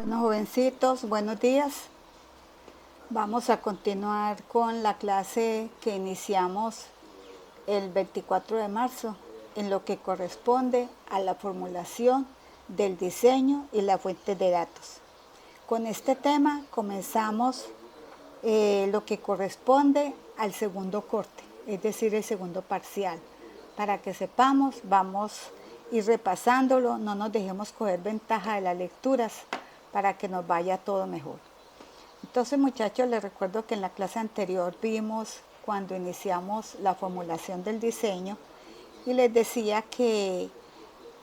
Bueno, jovencitos, buenos días. Vamos a continuar con la clase que iniciamos el 24 de marzo, en lo que corresponde a la formulación del diseño y la fuente de datos. Con este tema comenzamos lo que corresponde al segundo corte, es decir, el segundo parcial. Para que sepamos, vamos a ir repasándolo, no nos dejemos coger ventaja de las lecturas para que nos vaya todo mejor. Entonces, muchachos, les recuerdo que en la clase anterior vimos cuando iniciamos la formulación del diseño y les decía que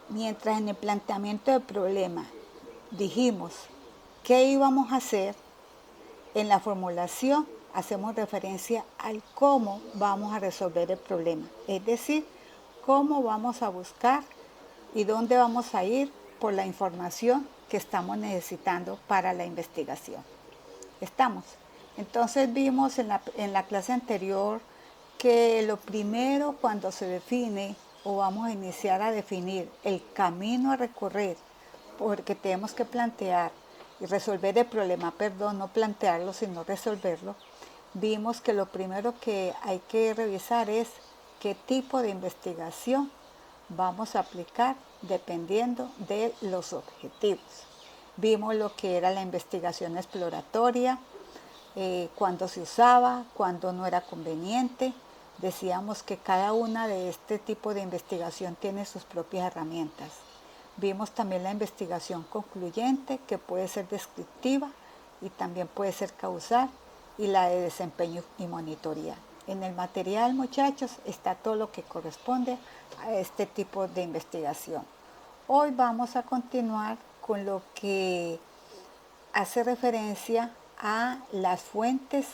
mientras en el planteamiento del problema dijimos qué íbamos a hacer, en la formulación hacemos referencia al cómo vamos a resolver el problema, es decir, cómo vamos a buscar y dónde vamos a ir por la información que estamos necesitando para la investigación. ¿Estamos? Entonces vimos en la clase anterior que lo primero cuando se define o vamos a iniciar a definir el camino a recorrer, porque tenemos que plantear y resolver el problema, perdón, no plantearlo, sino resolverlo, vimos que lo primero que hay que revisar es qué tipo de investigación vamos a aplicar dependiendo de los objetivos. Vimos lo que era la investigación exploratoria, cuándo se usaba, cuándo no era conveniente. Decíamos que cada una de este tipo de investigación tiene sus propias herramientas. Vimos también la investigación concluyente, que puede ser descriptiva y también puede ser causal, y la de desempeño y monitoría. En el material, muchachos, está todo lo que corresponde a este tipo de investigación. Hoy vamos a continuar con lo que hace referencia a las fuentes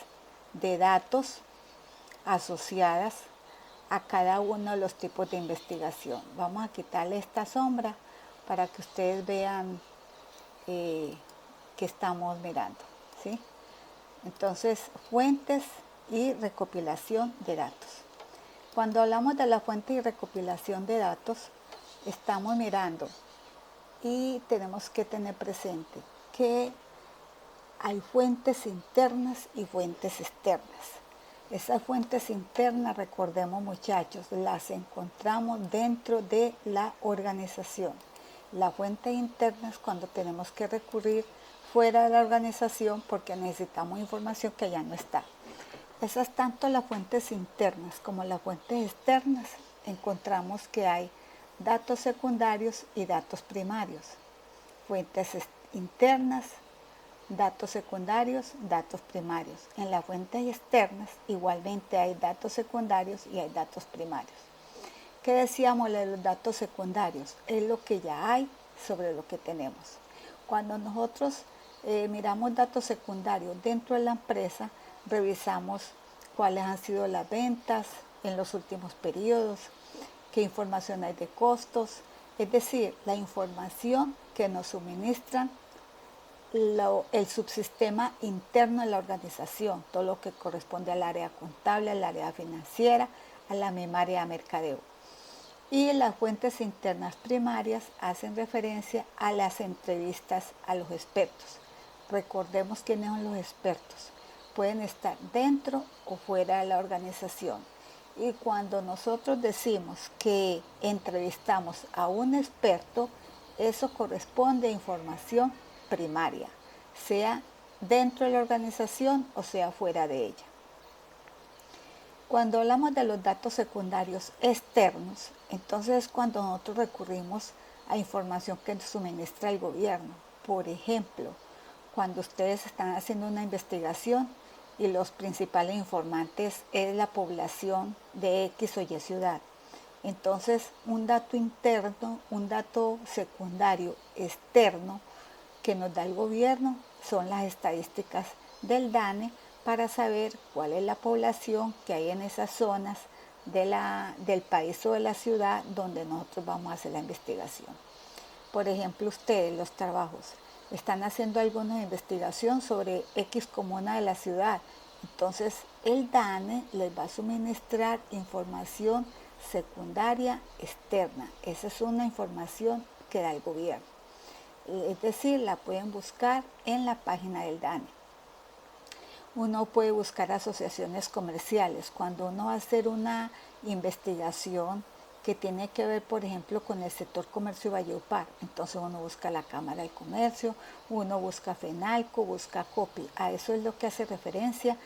de datos asociadas a cada uno de los tipos de investigación. Vamos a quitarle esta sombra para que ustedes vean que estamos mirando, ¿sí? Entonces, fuentes y recopilación de datos. Cuando hablamos de la fuente y recopilación de datos, estamos mirando y tenemos que tener presente que hay fuentes internas y fuentes externas. Esas fuentes internas, recordemos muchachos, las encontramos dentro de la organización. La fuente interna es cuando tenemos que recurrir fuera de la organización porque necesitamos información que ya no está. Esas tanto las fuentes internas como las fuentes externas encontramos que hay datos secundarios y datos primarios. Fuentes internas, datos secundarios, datos primarios. En las fuentes externas igualmente hay datos secundarios y hay datos primarios. ¿Qué decíamos de los datos secundarios? Es lo que ya hay sobre lo que tenemos. Cuando nosotros miramos datos secundarios dentro de la empresa, revisamos cuáles han sido las ventas en los últimos periodos, qué información hay de costos, es decir, la información que nos suministran el subsistema interno de la organización, todo lo que corresponde al área contable, al área financiera, a la misma área de mercadeo. Y las fuentes internas primarias hacen referencia a las entrevistas a los expertos. Recordemos quiénes son los expertos. Pueden estar dentro o fuera de la organización. Y cuando nosotros decimos que entrevistamos a un experto, eso corresponde a información primaria, sea dentro de la organización o sea fuera de ella. Cuando hablamos de los datos secundarios externos, entonces es cuando nosotros recurrimos a información que nos suministra el gobierno. Por ejemplo, cuando ustedes están haciendo una investigación y los principales informantes es la población de X o Y ciudad. Entonces, un dato interno, un dato secundario externo que nos da el gobierno son las estadísticas del DANE para saber cuál es la población que hay en esas zonas del país o de la ciudad donde nosotros vamos a hacer la investigación. Por ejemplo, ustedes, los trabajos, están haciendo alguna investigación sobre X comuna de la ciudad. Entonces, el DANE les va a suministrar información secundaria externa. Esa es una información que da el gobierno. Es decir, la pueden buscar en la página del DANE. Uno puede buscar asociaciones comerciales. Cuando uno va a hacer una investigación que tiene que ver, por ejemplo, con el sector comercio y Valledupar, entonces uno busca la Cámara de Comercio, uno busca FENALCO, busca COPI. A eso es lo que hace referencia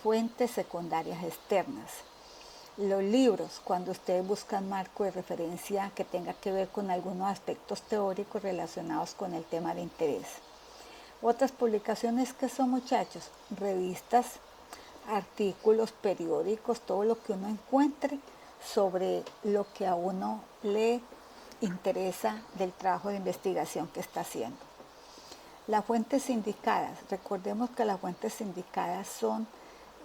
fuentes secundarias externas. Los libros, cuando ustedes buscan marco de referencia que tenga que ver con algunos aspectos teóricos relacionados con el tema de interés. Otras publicaciones que son, muchachos, revistas, artículos, periódicos, todo lo que uno encuentre sobre lo que a uno le interesa del trabajo de investigación que está haciendo. Las fuentes indicadas, recordemos que las fuentes indicadas son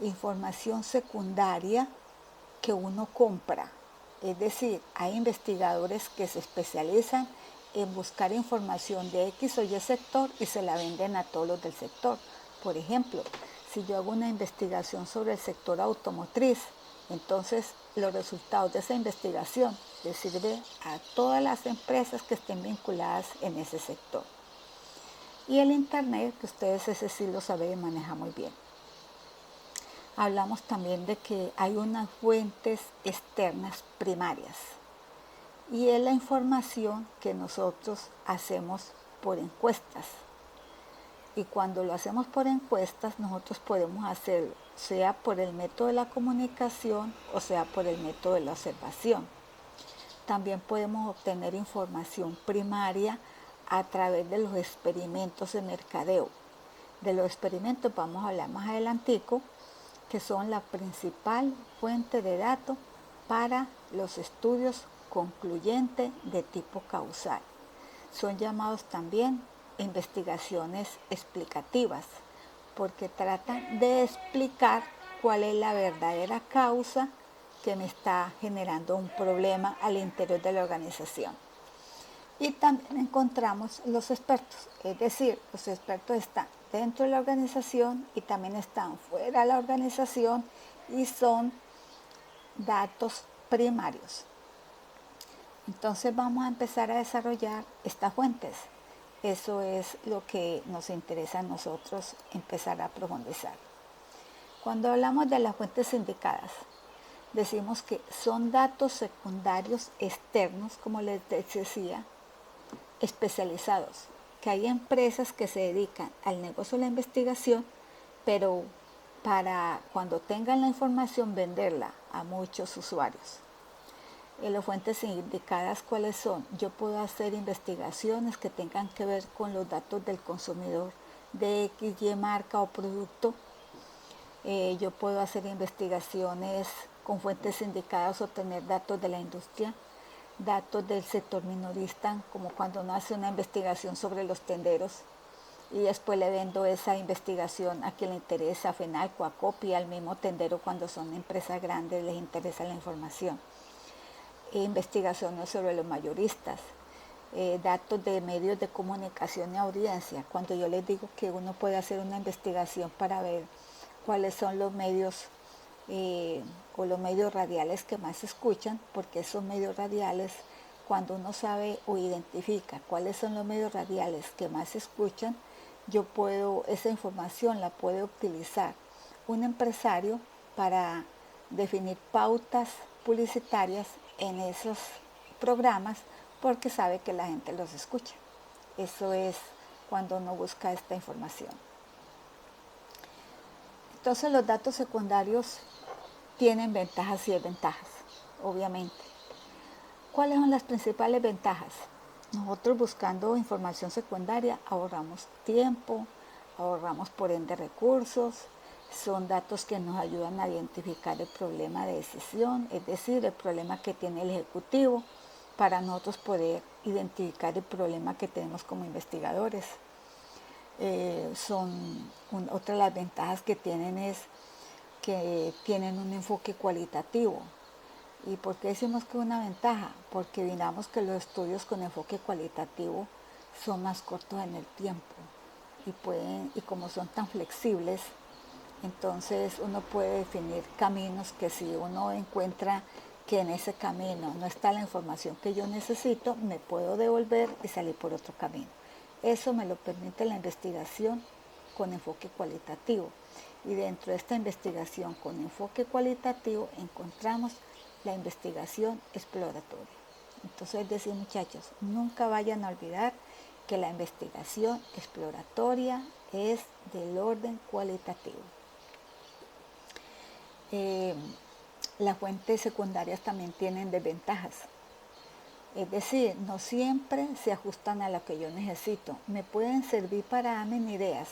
información secundaria que uno compra. Es decir, hay investigadores que se especializan en buscar información de X o Y sector y se la venden a todos los del sector. Por ejemplo, si yo hago una investigación sobre el sector automotriz, entonces los resultados de esa investigación les sirve a todas las empresas que estén vinculadas en ese sector. Y el internet, que ustedes ese sí lo saben y manejan muy bien. Hablamos también de que hay unas fuentes externas primarias y es la información que nosotros hacemos por encuestas. Y cuando lo hacemos por encuestas, nosotros podemos hacerlo, sea por el método de la comunicación o sea por el método de la observación. También podemos obtener información primaria a través de los experimentos de mercadeo. De los experimentos vamos a hablar más adelantico, que son la principal fuente de datos para los estudios concluyentes de tipo causal. Son llamados también investigaciones explicativas, porque tratan de explicar cuál es la verdadera causa que me está generando un problema al interior de la organización. Y también encontramos los expertos, es decir, los expertos están dentro de la organización y también están fuera de la organización y son datos primarios. Entonces vamos a empezar a desarrollar estas fuentes. Eso es lo que nos interesa a nosotros empezar a profundizar. Cuando hablamos de las fuentes indicadas, decimos que son datos secundarios externos, como les decía, especializados, que hay empresas que se dedican al negocio de la investigación, pero para cuando tengan la información venderla a muchos usuarios. Las fuentes indicadas, ¿cuáles son? Yo puedo hacer investigaciones que tengan que ver con los datos del consumidor de X, Y marca o producto. Yo puedo hacer investigaciones con fuentes indicadas, obtener datos de la industria, datos del sector minorista, como cuando uno hace una investigación sobre los tenderos y después le vendo esa investigación a quien le interesa, a FENALCO, a COPI, al mismo tendero. Cuando son empresas grandes les interesa la información. Investigaciones sobre los mayoristas, datos de medios de comunicación y audiencia. Cuando yo les digo que uno puede hacer una investigación para ver cuáles son los medios o los medios radiales que más se escuchan, porque esos medios radiales, cuando uno sabe o identifica cuáles son los medios radiales que más se escuchan, esa información la puede utilizar un empresario para definir pautas publicitarias en esos programas, porque sabe que la gente los escucha. Eso es cuando uno busca esta información. Entonces los datos secundarios tienen ventajas y desventajas, obviamente. ¿Cuáles son las principales ventajas? Nosotros buscando información secundaria ahorramos tiempo, ahorramos por ende recursos, son datos que nos ayudan a identificar el problema de decisión, es decir, el problema que tiene el ejecutivo, para nosotros poder identificar el problema que tenemos como investigadores. Otra de las ventajas que tienen es que tienen un enfoque cualitativo. ¿Y por qué decimos que es una ventaja? Porque miramos que los estudios con enfoque cualitativo son más cortos en el tiempo y como son tan flexibles, entonces uno puede definir caminos que si uno encuentra que en ese camino no está la información que yo necesito, me puedo devolver y salir por otro camino. Eso me lo permite la investigación con enfoque cualitativo. Y dentro de esta investigación con enfoque cualitativo encontramos la investigación exploratoria. Entonces, es decir, muchachos, nunca vayan a olvidar que la investigación exploratoria es del orden cualitativo. Las fuentes secundarias también tienen desventajas. Es decir, no siempre se ajustan a lo que yo necesito. Me pueden servir para darme ideas,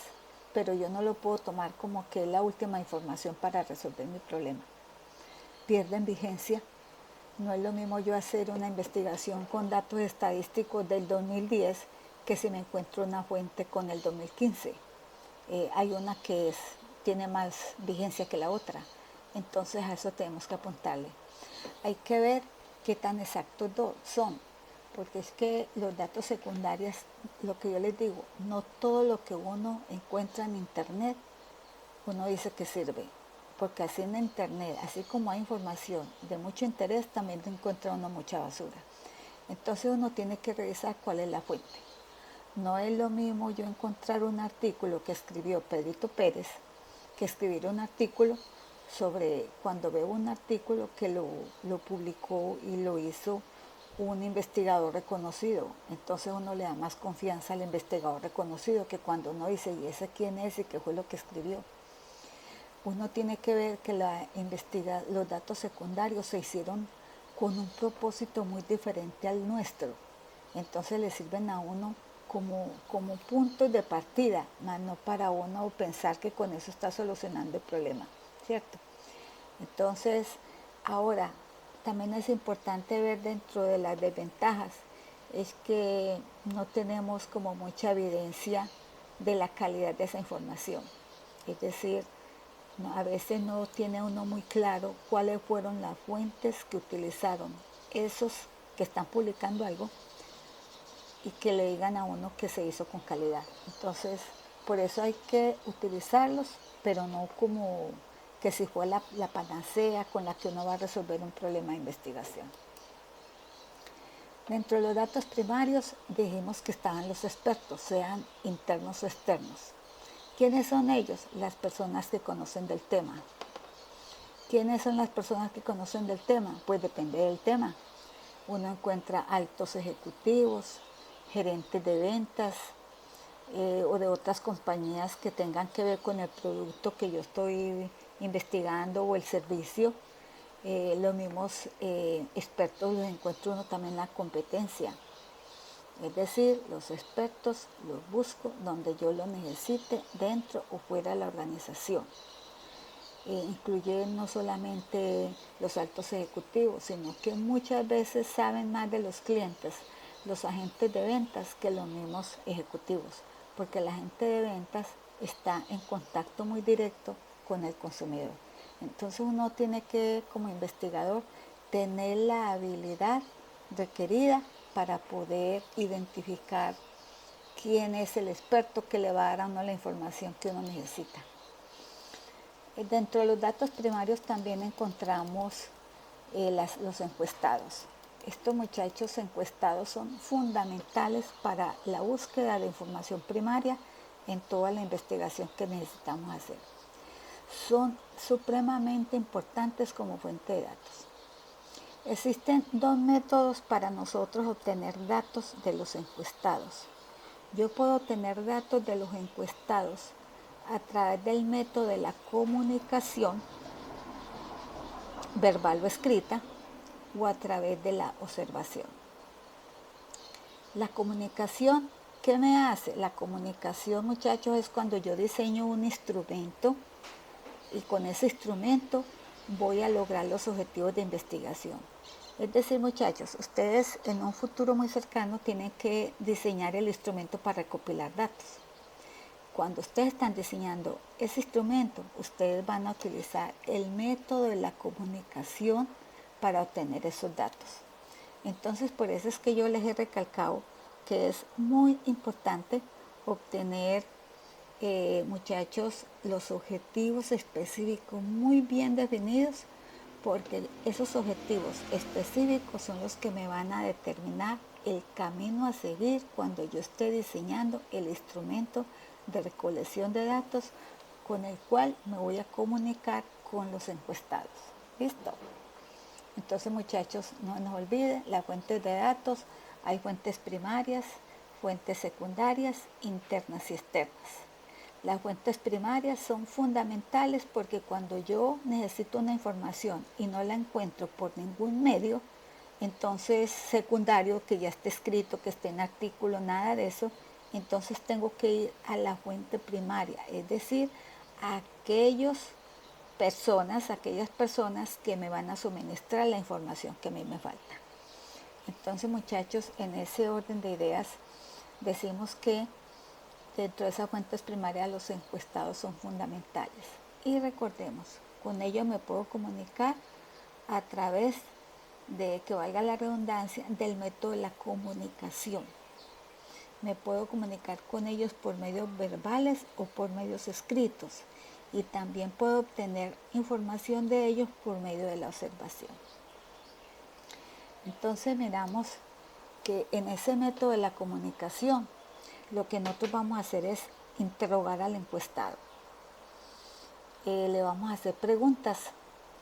pero yo no lo puedo tomar como que es la última información para resolver mi problema. Pierden vigencia. No es lo mismo yo hacer una investigación con datos estadísticos del 2010 que si me encuentro una fuente con el 2015. Hay una que tiene más vigencia que la otra. Entonces a eso tenemos que apuntarle. Hay que ver qué tan exactos son, porque es que los datos secundarios, lo que yo les digo, no todo lo que uno encuentra en internet uno dice que sirve, porque así en internet, así como hay información de mucho interés, también encuentra uno mucha basura. Entonces uno tiene que revisar cuál es la fuente. No es lo mismo yo encontrar un artículo que escribió Pedrito Pérez que escribir un artículo sobre, cuando veo un artículo que lo publicó y lo hizo un investigador reconocido. Entonces uno le da más confianza al investigador reconocido que cuando uno dice, ¿y ese quién es y qué fue lo que escribió? Uno tiene que ver que los datos secundarios se hicieron con un propósito muy diferente al nuestro. Entonces le sirven a uno como puntos de partida, más no para uno pensar que con eso está solucionando el problema, ¿cierto? Entonces, ahora, también es importante ver dentro de las desventajas, es que no tenemos como mucha evidencia de la calidad de esa información. Es decir, a veces no tiene uno muy claro cuáles fueron las fuentes que utilizaron esos que están publicando algo y que le digan a uno que se hizo con calidad. Entonces, por eso hay que utilizarlos, pero no como que si fue la panacea con la que uno va a resolver un problema de investigación. Dentro de los datos primarios dijimos que estaban los expertos, sean internos o externos. ¿Quiénes son ellos? Las personas que conocen del tema. ¿Quiénes son las personas que conocen del tema? Pues depende del tema. Uno encuentra altos ejecutivos, gerentes de ventas o de otras compañías que tengan que ver con el producto que yo estoy investigando o el servicio. Los mismos expertos los encuentro uno también en la competencia. Es decir, los expertos los busco donde yo los necesite, dentro o fuera de la organización. Incluye no solamente los altos ejecutivos, sino que muchas veces saben más de los clientes, los agentes de ventas, que los mismos ejecutivos, porque la gente de ventas está en contacto muy directo con el consumidor. Entonces uno tiene que, como investigador, tener la habilidad requerida para poder identificar quién es el experto que le va a dar a uno la información que uno necesita. Dentro de los datos primarios también encontramos los encuestados. Estos muchachos encuestados son fundamentales para la búsqueda de información primaria en toda la investigación que necesitamos hacer. Son supremamente importantes como fuente de datos. Existen dos métodos para nosotros obtener datos de los encuestados. Yo puedo obtener datos de los encuestados a través del método de la comunicación verbal o escrita o a través de la observación. La comunicación, ¿qué me hace? La comunicación, muchachos, es cuando yo diseño un instrumento y con ese instrumento voy a lograr los objetivos de investigación. Es decir, muchachos, ustedes en un futuro muy cercano tienen que diseñar el instrumento para recopilar datos. Cuando ustedes están diseñando ese instrumento, ustedes van a utilizar el método de la comunicación para obtener esos datos. Entonces, por eso es que yo les he recalcado que es muy importante obtener, muchachos, los objetivos específicos muy bien definidos, porque esos objetivos específicos son los que me van a determinar el camino a seguir cuando yo esté diseñando el instrumento de recolección de datos con el cual me voy a comunicar con los encuestados. ¿Listo? Entonces, muchachos, no nos olviden las fuentes de datos. Hay fuentes primarias, fuentes secundarias, internas y externas. Las fuentes primarias son fundamentales porque cuando yo necesito una información y no la encuentro por ningún medio, entonces secundario, que ya esté escrito, que esté en artículo, nada de eso, entonces tengo que ir a la fuente primaria, es decir, a aquellas personas que me van a suministrar la información que a mí me falta. Entonces, muchachos, en ese orden de ideas, decimos que dentro de esas fuentes primarias los encuestados son fundamentales. Y recordemos, con ellos me puedo comunicar a través de, que valga la redundancia, del método de la comunicación. Me puedo comunicar con ellos por medios verbales o por medios escritos. Y también puedo obtener información de ellos por medio de la observación. Entonces miramos que en ese método de la comunicación, lo que nosotros vamos a hacer es interrogar al encuestado. Le vamos a hacer preguntas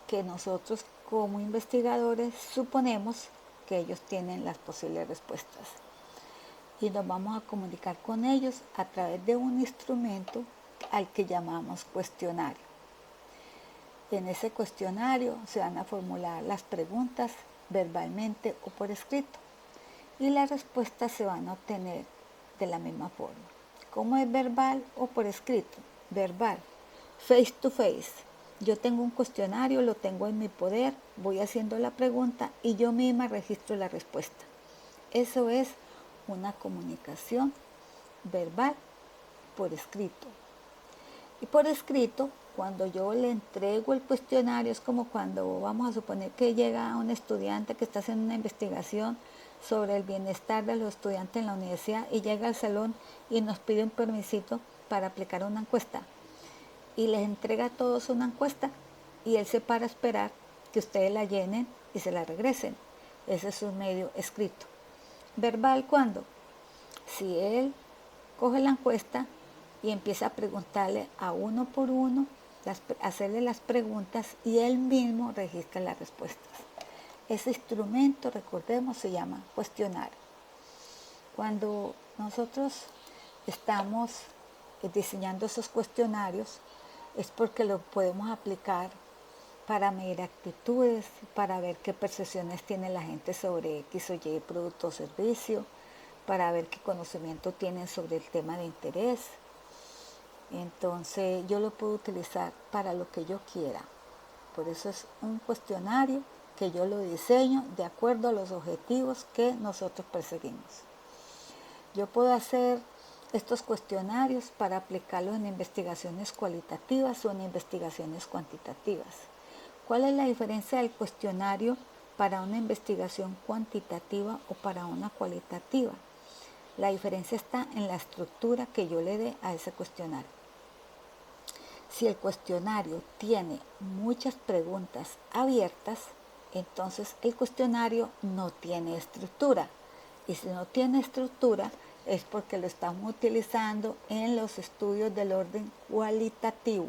que nosotros como investigadores suponemos que ellos tienen las posibles respuestas. Y nos vamos a comunicar con ellos a través de un instrumento al que llamamos cuestionario. En ese cuestionario se van a formular las preguntas verbalmente o por escrito y las respuestas se van a obtener de la misma forma. ¿Cómo es verbal o por escrito? Verbal, face to face. Yo tengo un cuestionario, lo tengo en mi poder, voy haciendo la pregunta y yo misma registro la respuesta. Eso es una comunicación verbal por escrito. Y por escrito, cuando yo le entrego el cuestionario, es como cuando vamos a suponer que llega un estudiante que está haciendo una investigación sobre el bienestar de los estudiantes en la universidad y llega al salón y nos pide un permisito para aplicar una encuesta. Y les entrega a todos una encuesta y él se para a esperar que ustedes la llenen y se la regresen. Ese es un medio escrito. Verbal, ¿cuándo? Si él coge la encuesta y empieza a preguntarle a uno por uno, hacerle las preguntas y él mismo registra las respuestas. Ese instrumento, recordemos, se llama cuestionario. Cuando nosotros estamos diseñando esos cuestionarios es porque lo podemos aplicar para medir actitudes, para ver qué percepciones tiene la gente sobre X o Y producto o servicio, para ver qué conocimiento tienen sobre el tema de interés. Entonces yo lo puedo utilizar para lo que yo quiera. Por eso es un cuestionario que yo lo diseño de acuerdo a los objetivos que nosotros perseguimos. Yo puedo hacer estos cuestionarios para aplicarlos en investigaciones cualitativas o en investigaciones cuantitativas. ¿Cuál es la diferencia del cuestionario para una investigación cuantitativa o para una cualitativa? La diferencia está en la estructura que yo le dé a ese cuestionario. Si el cuestionario tiene muchas preguntas abiertas, entonces el cuestionario no tiene estructura. Y si no tiene estructura es porque lo estamos utilizando en los estudios del orden cualitativo,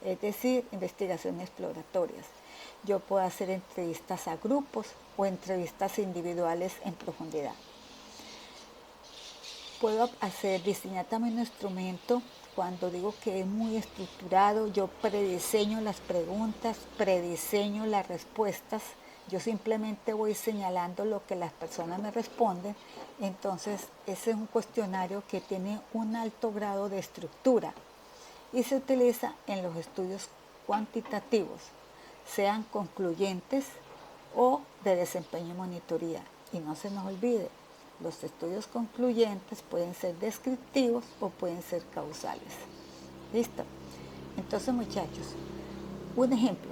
es decir, investigaciones exploratorias. Yo puedo hacer entrevistas a grupos o entrevistas individuales en profundidad. Puedo diseñar también un instrumento cuando digo que es muy estructurado. Yo prediseño las preguntas, prediseño las respuestas. Yo simplemente voy señalando lo que las personas me responden. Entonces, ese es un cuestionario que tiene un alto grado de estructura y se utiliza en los estudios cuantitativos, sean concluyentes o de desempeño y monitoría. Y no se nos olvide, los estudios concluyentes pueden ser descriptivos o pueden ser causales. ¿Listo? Entonces, muchachos, un ejemplo.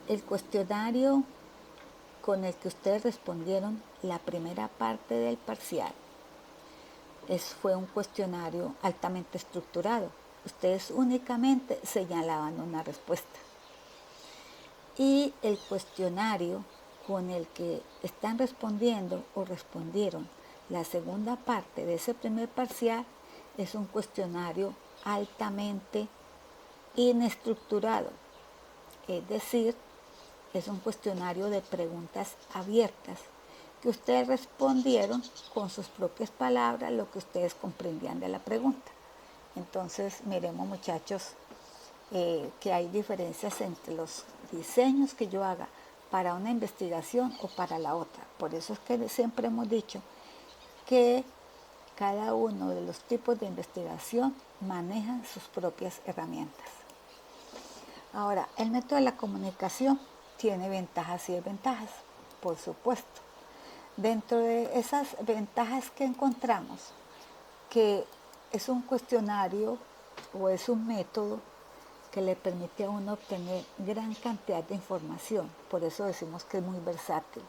El cuestionario con el que ustedes respondieron la primera parte del parcial fue un cuestionario altamente estructurado. Ustedes únicamente señalaban una respuesta. Y el cuestionario con el que están respondiendo o respondieron la segunda parte de ese primer parcial es un cuestionario altamente inestructurado, es decir, es un cuestionario de preguntas abiertas que ustedes respondieron con sus propias palabras lo que ustedes comprendían de la pregunta. Entonces, miremos muchachos que hay diferencias entre los diseños que yo haga para una investigación o para la otra. Por eso es que siempre hemos dicho que cada uno de los tipos de investigación maneja sus propias herramientas. Ahora, el método de la comunicación tiene ventajas y desventajas, por supuesto. Dentro de esas ventajas que encontramos, que es un cuestionario o es un método que le permite a uno obtener gran cantidad de información, por eso decimos que es muy versátil.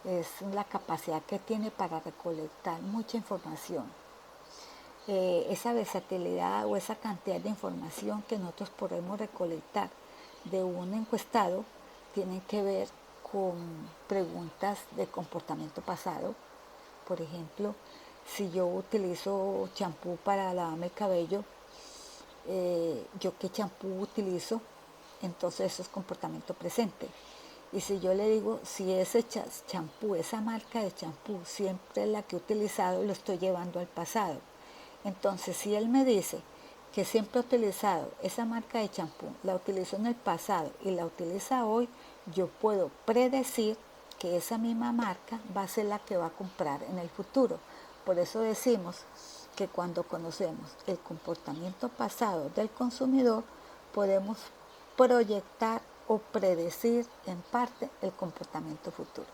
Es la capacidad que tiene para recolectar mucha información. Esa versatilidad o esa cantidad de información que nosotros podemos recolectar de un encuestado tiene que ver con preguntas de comportamiento pasado. Por ejemplo, si yo utilizo champú para lavarme el cabello, yo qué champú utilizo, entonces eso es comportamiento presente. Y si yo le digo, si ese champú, esa marca de champú siempre es la que he utilizado, lo estoy llevando al pasado. Entonces, si él me dice que siempre ha utilizado esa marca de champú, la utilizó en el pasado y la utiliza hoy, yo puedo predecir que esa misma marca va a ser la que va a comprar en el futuro. Por eso decimos que cuando conocemos el comportamiento pasado del consumidor, podemos proyectar o predecir en parte el comportamiento futuro.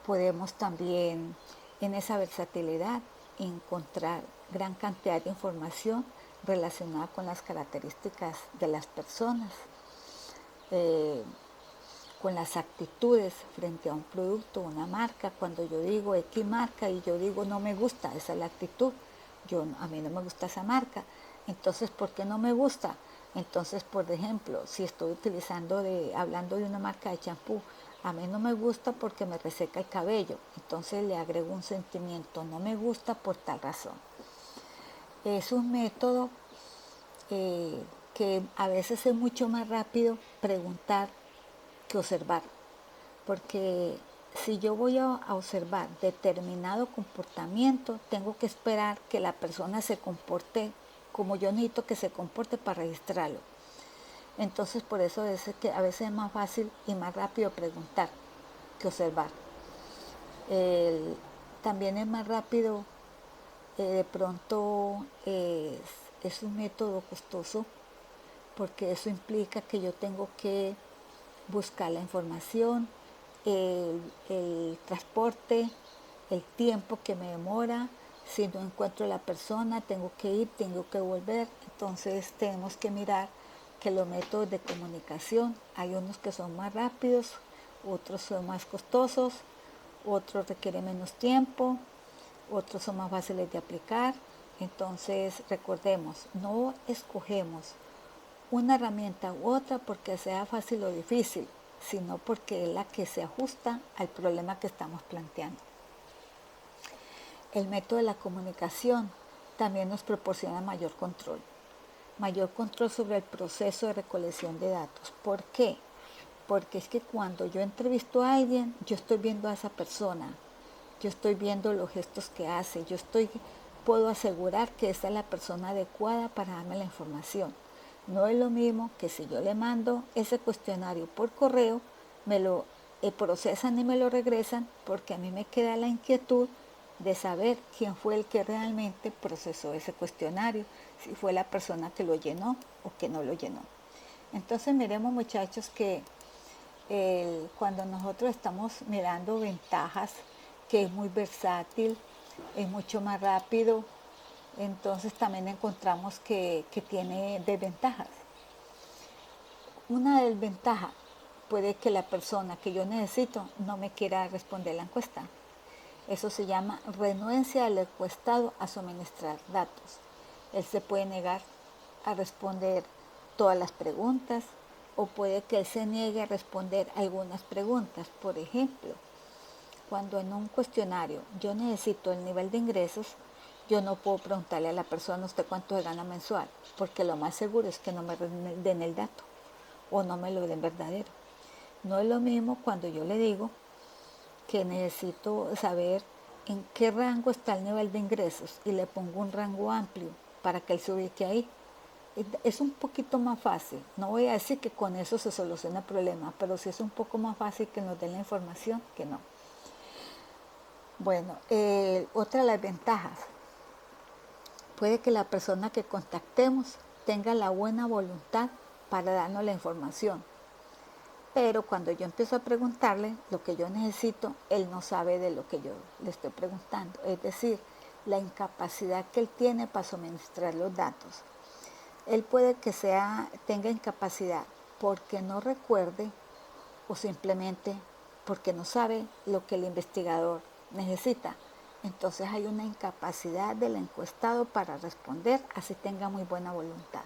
Podemos también en esa versatilidad encontrar gran cantidad de información relacionada con las características de las personas, con las actitudes frente a un producto, una marca. Cuando yo digo X marca y yo digo no me gusta, esa es la actitud. A mí no me gusta esa marca. Entonces, ¿por qué no me gusta? Entonces, por ejemplo, si estoy hablando de una marca de champú, a mí no me gusta porque me reseca el cabello. Entonces le agrego un sentimiento, no me gusta por tal razón. Es un método que a veces es mucho más rápido preguntar que observar, porque si yo voy a observar determinado comportamiento, tengo que esperar que la persona se comporte como yo necesito que se comporte para registrarlo. Entonces, por eso es que a veces es más fácil y más rápido preguntar que observar. También es más rápido, de pronto es un método costoso, porque eso implica que yo tengo que buscar la información, el transporte, el tiempo que me demora. Si no encuentro a la persona, tengo que ir, tengo que volver. Entonces tenemos que mirar que los métodos de comunicación, hay unos que son más rápidos, otros son más costosos, otros requieren menos tiempo, otros son más fáciles de aplicar. Entonces recordemos, no escogemos una herramienta u otra porque sea fácil o difícil, sino porque es la que se ajusta al problema que estamos planteando. El método de la comunicación también nos proporciona mayor control sobre el proceso de recolección de datos. ¿Por qué? Porque es que cuando yo entrevisto a alguien, yo estoy viendo a esa persona, yo estoy viendo los gestos que hace, puedo asegurar que esa es la persona adecuada para darme la información. No es lo mismo que si yo le mando ese cuestionario por correo, me lo procesan y me lo regresan, porque a mí me queda la inquietud de saber quién fue el que realmente procesó ese cuestionario, si fue la persona que lo llenó o que no lo llenó. Entonces miremos muchachos que cuando nosotros estamos mirando ventajas, que es muy versátil, es mucho más rápido, entonces también encontramos que tiene desventajas. Una desventaja puede que la persona que yo necesito no me quiera responder la encuesta. Eso se llama renuencia del encuestado a suministrar datos. Él se puede negar a responder todas las preguntas o puede que él se niegue a responder algunas preguntas. Por ejemplo, cuando en un cuestionario yo necesito el nivel de ingresos, yo no puedo preguntarle a la persona usted cuánto se gana mensual, porque lo más seguro es que no me den el dato o no me lo den verdadero. No es lo mismo cuando yo le digo que necesito saber en qué rango está el nivel de ingresos y le pongo un rango amplio para que él se ubique ahí. Es un poquito más fácil. No voy a decir que con eso se soluciona el problema, pero sí es un poco más fácil que nos den la información que no. Bueno, otra de las ventajas. Puede que la persona que contactemos tenga la buena voluntad para darnos la información, pero cuando yo empiezo a preguntarle lo que yo necesito, él no sabe de lo que yo le estoy preguntando. Es decir, la incapacidad que él tiene para suministrar los datos. Él puede que tenga incapacidad porque no recuerde o simplemente porque no sabe lo que el investigador necesita. Entonces hay una incapacidad del encuestado para responder, así tenga muy buena voluntad.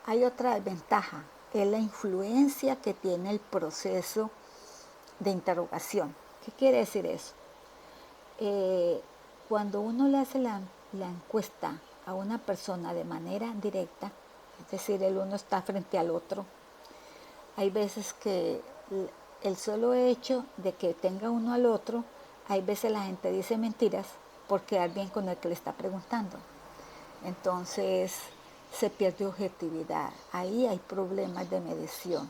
Hay otra desventaja, es la influencia que tiene el proceso de interrogación. ¿Qué quiere decir eso? Cuando uno le hace la encuesta a una persona de manera directa, es decir, el uno está frente al otro, hay veces que el solo hecho de que tenga uno al otro, hay veces la gente dice mentiras por quedar bien con el que le está preguntando. Entonces se pierde objetividad. Ahí hay problemas de medición.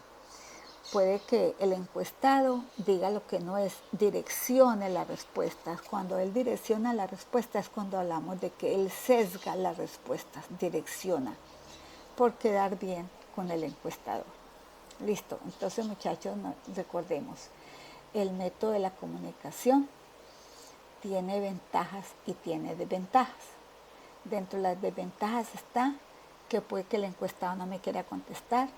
Puede que el encuestado diga lo que no es, direccione las respuestas. Cuando él direcciona la respuesta es cuando hablamos de que él sesga las respuestas, direcciona, por quedar bien con el encuestador. Listo, entonces muchachos, recordemos, el método de la comunicación tiene ventajas y tiene desventajas. Dentro de las desventajas está que puede que el encuestado no me quiera contestar,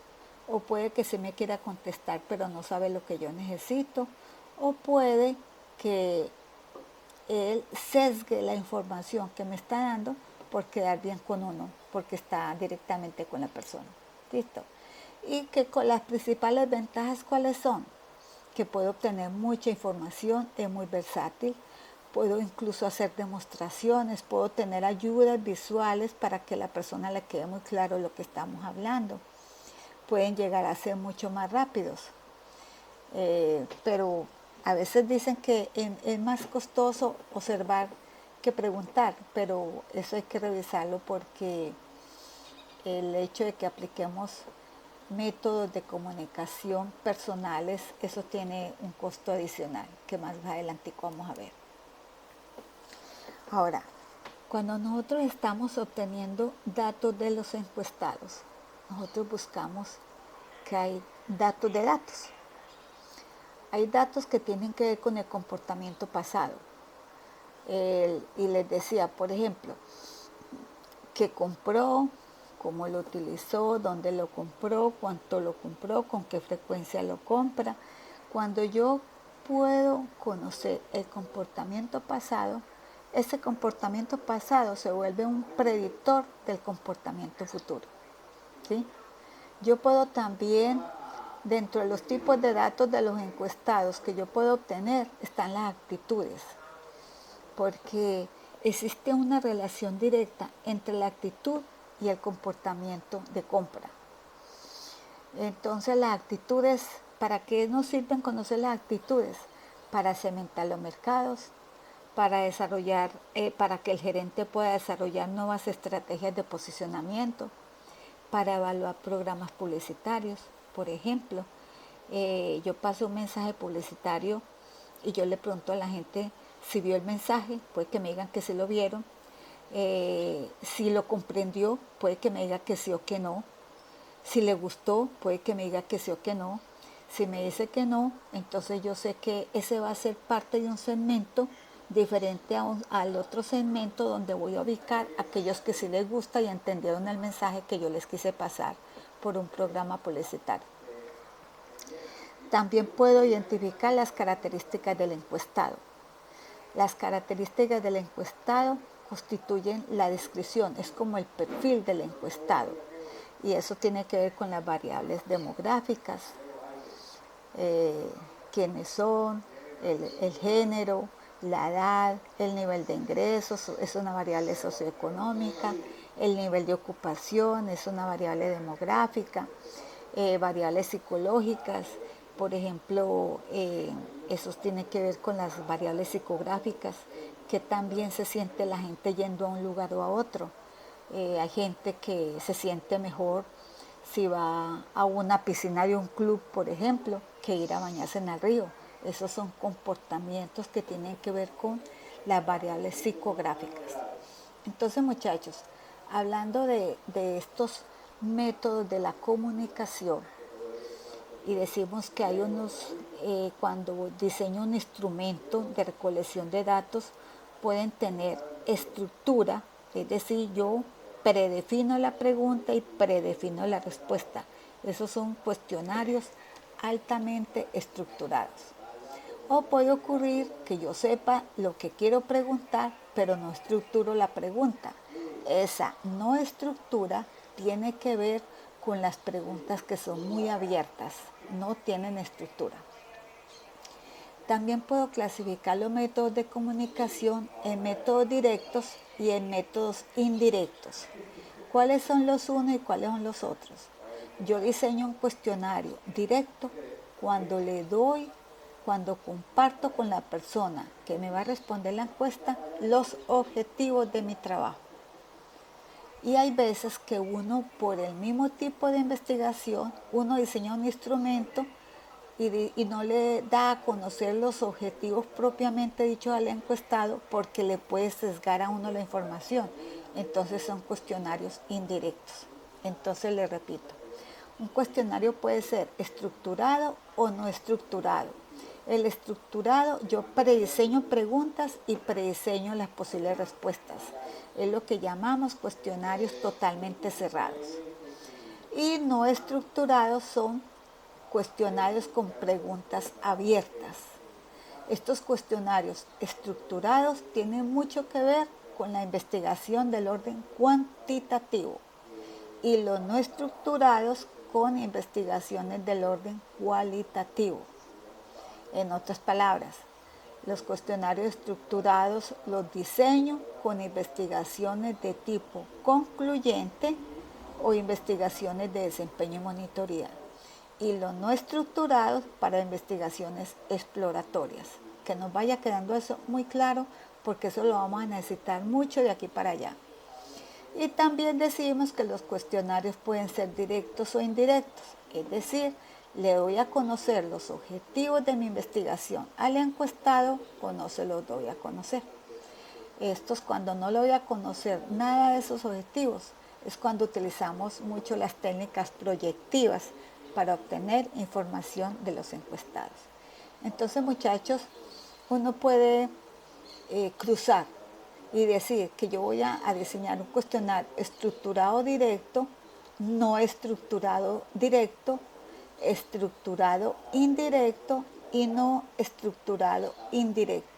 o puede que sí me quiera contestar pero no sabe lo que yo necesito, o puede que él sesgue la información que me está dando por quedar bien con uno, porque está directamente con la persona. ¿Listo? Y que con las principales ventajas, ¿cuáles son? Que puedo obtener mucha información, es muy versátil, puedo incluso hacer demostraciones, puedo tener ayudas visuales para que a la persona le quede muy claro lo que estamos hablando. Pueden llegar a ser mucho más rápidos, pero a veces dicen que es más costoso observar que preguntar, pero eso hay que revisarlo porque el hecho de que apliquemos métodos de comunicación personales, eso tiene un costo adicional que más adelante vamos a ver. Ahora, cuando nosotros estamos obteniendo datos de los encuestados, nosotros buscamos que hay datos de datos. Hay datos que tienen que ver con el comportamiento pasado. Y les decía, por ejemplo, qué compró, cómo lo utilizó, dónde lo compró, cuánto lo compró, con qué frecuencia lo compra. Cuando yo puedo conocer el comportamiento pasado, ese comportamiento pasado se vuelve un predictor del comportamiento futuro. ¿Sí? Yo puedo también, dentro de los tipos de datos de los encuestados que yo puedo obtener, están las actitudes, porque existe una relación directa entre la actitud y el comportamiento de compra. Entonces las actitudes, ¿para qué nos sirven conocer las actitudes? Para segmentar los mercados, para desarrollar, para que el gerente pueda desarrollar nuevas estrategias de posicionamiento, para evaluar programas publicitarios. Por ejemplo, yo paso un mensaje publicitario y yo le pregunto a la gente si vio el mensaje, puede que me digan que sí lo vieron, si lo comprendió, puede que me diga que sí o que no, si le gustó, puede que me diga que sí o que no. Si me dice que no, entonces yo sé que ese va a ser parte de un segmento diferente al otro segmento donde voy a ubicar a aquellos que sí les gusta y entendieron el mensaje que yo les quise pasar por un programa publicitario. También puedo identificar las características del encuestado. Las características del encuestado constituyen la descripción, es como el perfil del encuestado. y eso tiene que ver con las variables demográficas, quiénes son, el género, la edad, el nivel de ingresos, es una variable socioeconómica, el nivel de ocupación es una variable demográfica, variables psicológicas, por ejemplo, eso tiene que ver con las variables psicográficas, que también se siente la gente yendo a un lugar o a otro. Hay gente que se siente mejor si va a una piscina de un club, por ejemplo, que ir a bañarse en el río. Esos son comportamientos que tienen que ver con las variables psicográficas. Entonces, muchachos, hablando de estos métodos de la comunicación, y decimos que hay unos, cuando diseño un instrumento de recolección de datos, pueden tener estructura, es decir, yo predefino la pregunta y predefino la respuesta. Esos son cuestionarios altamente estructurados. O puede ocurrir que yo sepa lo que quiero preguntar, pero no estructuro la pregunta. Esa no estructura tiene que ver con las preguntas que son muy abiertas, no tienen estructura. También puedo clasificar los métodos de comunicación en métodos directos y en métodos indirectos. ¿Cuáles son los unos y cuáles son los otros? Yo diseño un cuestionario directo cuando comparto con la persona que me va a responder la encuesta los objetivos de mi trabajo. Y hay veces que uno, por el mismo tipo de investigación, uno diseña un instrumento y no le da a conocer los objetivos propiamente dichos al encuestado porque le puede sesgar a uno la información. Entonces son cuestionarios indirectos. Entonces le repito, un cuestionario puede ser estructurado o no estructurado. El estructurado, yo prediseño preguntas y prediseño las posibles respuestas. Es lo que llamamos cuestionarios totalmente cerrados. Y no estructurados son cuestionarios con preguntas abiertas. Estos cuestionarios estructurados tienen mucho que ver con la investigación del orden cuantitativo y los no estructurados con investigaciones del orden cualitativo. En otras palabras, los cuestionarios estructurados los diseño con investigaciones de tipo concluyente o investigaciones de desempeño y monitoría, y los no estructurados para investigaciones exploratorias. Que nos vaya quedando eso muy claro, porque eso lo vamos a necesitar mucho de aquí para allá. Y también decimos que los cuestionarios pueden ser directos o indirectos, es decir, le doy a conocer los objetivos de mi investigación al encuestado o no se los doy a conocer. Estos, cuando no le doy a conocer nada de esos objetivos, es cuando utilizamos mucho las técnicas proyectivas para obtener información de los encuestados. Entonces, muchachos, uno puede cruzar y decir que yo voy a diseñar un cuestionario estructurado directo, no estructurado directo, estructurado indirecto y no estructurado indirecto.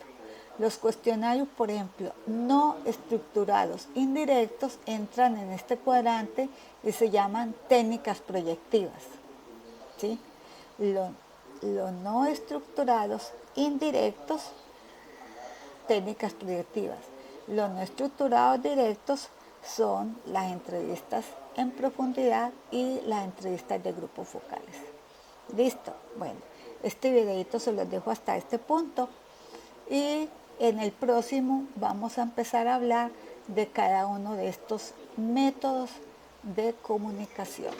Los cuestionarios, por ejemplo, no estructurados indirectos entran en este cuadrante y se llaman técnicas proyectivas. ¿Sí? Los no estructurados indirectos, técnicas proyectivas. Los no estructurados directos son las entrevistas en profundidad y las entrevistas de grupos focales. Listo. Bueno, este videito se los dejo hasta este punto y en el próximo vamos a empezar a hablar de cada uno de estos métodos de comunicación.